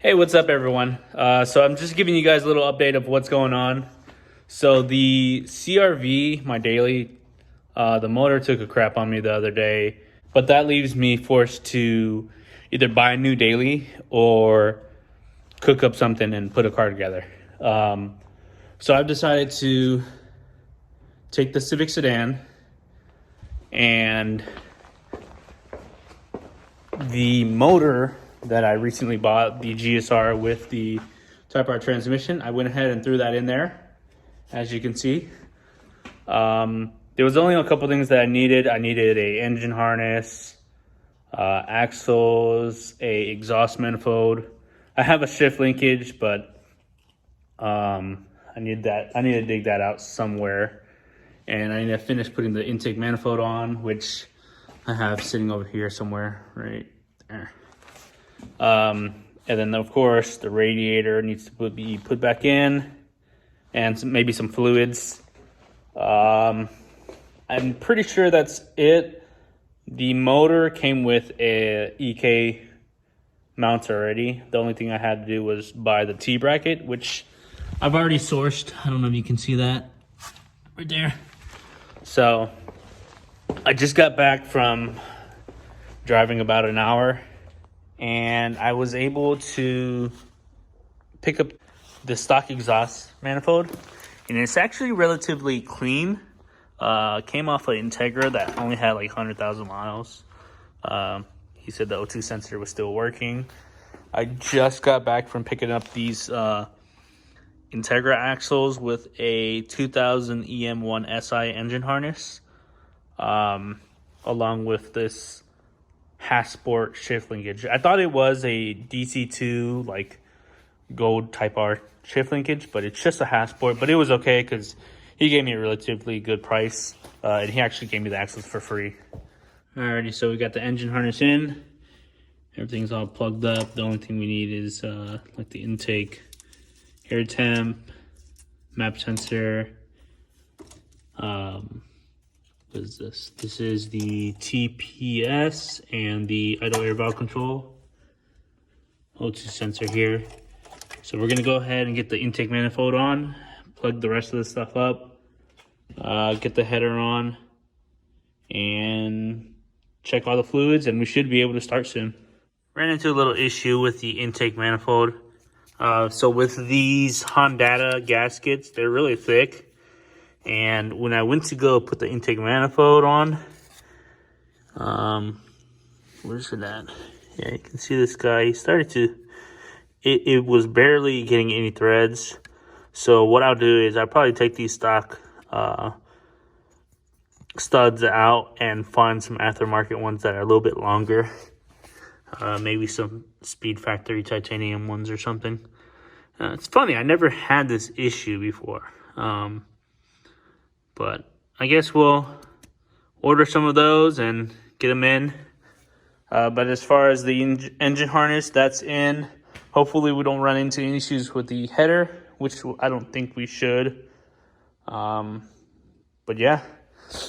Hey, what's up, everyone? So I'm just giving you guys a little update of what's going on. So the CRV, my daily, the motor took a crap on me the other day, but that leaves me forced to either buy a new daily or cook up something and put a car together. So I've decided to take the Civic Sedan and the motor that I recently bought, the GSR with the Type R transmission. I went ahead and threw that in there, as you can see. There was only a couple things that I needed. I needed a engine harness, axles, a exhaust manifold. I have a shift linkage, but I need to dig that out somewhere. And I need to finish putting the intake manifold on, which I have sitting over here somewhere, right there. And then, of course, the radiator needs to be put back in, and maybe some fluids. I'm pretty sure that's it. The motor came with a EK mount already. The only thing I had to do was buy the T-bracket, which I've already sourced. I don't know if you can see that right there. So I just got back from driving about an hour, and I was able to pick up the stock exhaust manifold, and it's actually relatively clean. Came off an Integra that only had like 100,000 miles. He said the O2 sensor was still working. I just got back from picking up these Integra axles with a 2000 EM1 SI engine harness, along with this Hasport shift linkage. I thought it was a DC2 like gold Type R shift linkage, but it's just a Hasport. But it was okay because he gave me a relatively good price, and he actually gave me the axles for free. Alrighty, so we got the engine harness in. Everything's all plugged up. The only thing we need is like the intake, air temp, map sensor. What is this? This is the TPS and the idle air valve control. O2 sensor here. So we're gonna go ahead and get the intake manifold on, plug the rest of the stuff up, get the header on, and check all the fluids, and we should be able to start soon. Ran into a little issue with the intake manifold. So with these Honda gaskets, they're really thick. And when I went to go put the intake manifold on, where's it at? Yeah, you can see this guy. He started to, it was barely getting any threads. So what I'll do is I'll probably take these stock studs out and find some aftermarket ones that are a little bit longer. Maybe some Speed Factory titanium ones or something. It's funny, I never had this issue before. But I guess we'll order some of those and get them in. But as far as the engine harness, that's in. Hopefully we don't run into any issues with the header, which I don't think we should. But yeah.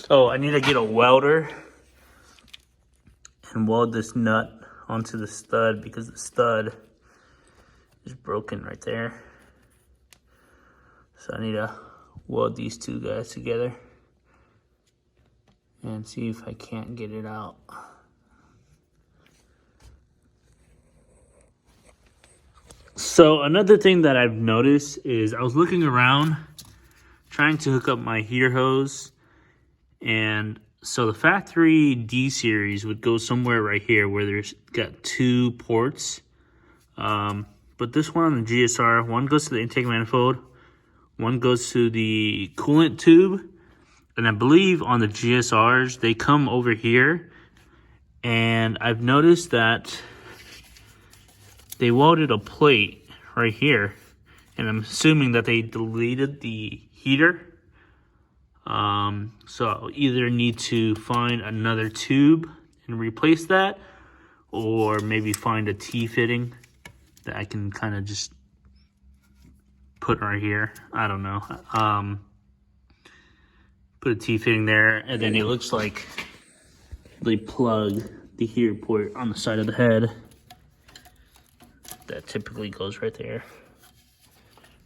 Oh, I need to get a welder and weld this nut onto the stud because the stud is broken right there. So I need to weld these two guys together and see if I can't get it out. So another thing that I've noticed is I was looking around trying to hook up my heater hose, and so the factory D series would go somewhere right here where there's got two ports, but this one on the GSR, one goes to the intake manifold, one goes to the coolant tube, and I believe on the GSRs, they come over here. And I've noticed that they welded a plate right here, and I'm assuming that they deleted the heater. So I'll either need to find another tube and replace that, or maybe find a T-fitting that I can kind of just put right here. I don't know. Put a T-fitting there, and then it looks like they plug the heater port on the side of the head. that typically goes right there.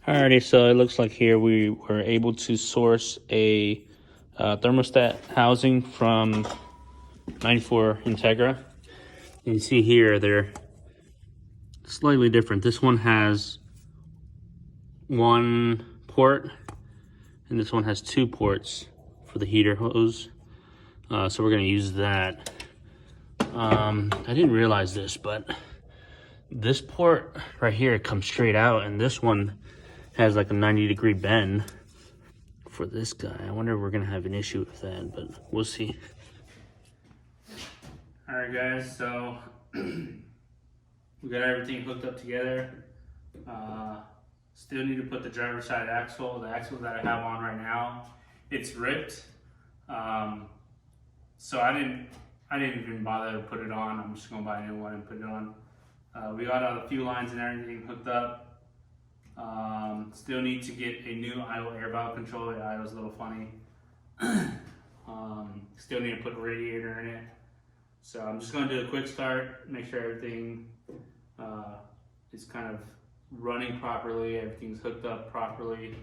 Alrighty, so it looks like here we were able to source a thermostat housing from 94 Integra. And you see here they're slightly different. This one has one port, and this one has two ports for the heater hose. So we're gonna use that. I didn't realize this, but this port right here comes straight out, and this one has like a 90-degree bend for this guy. I wonder if we're gonna have an issue with that, but we'll see. All right, guys, so we got everything hooked up together. Still need to put the driver's side axle, the axle that I have on right now. It's ripped, so I didn't even bother to put it on. I'm just gonna buy a new one and put it on. We got all the fuel lines and everything hooked up. Still need to get a new idle air valve controller. The idle's a little funny. Still need to put a radiator in it. So I'm just going to do a quick start, make sure everything is kind of running properly, everything's hooked up properly.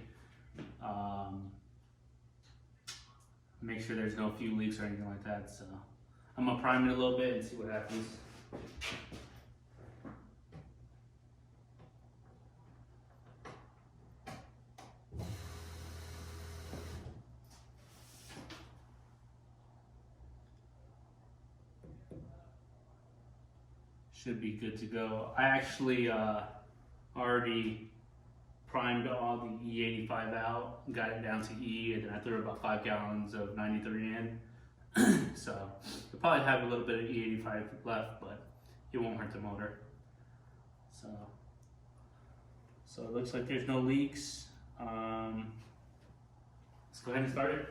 Make sure there's no fuel leaks or anything like that. So I'm gonna prime it a little bit and see what happens. Should be good to go. I actually already primed all the E85 out, got it down to E, and then I threw about 5 gallons of 93 in. So you'll probably have a little bit of E85 left, but it won't hurt the motor. So it looks like there's no leaks. Let's go ahead and start it.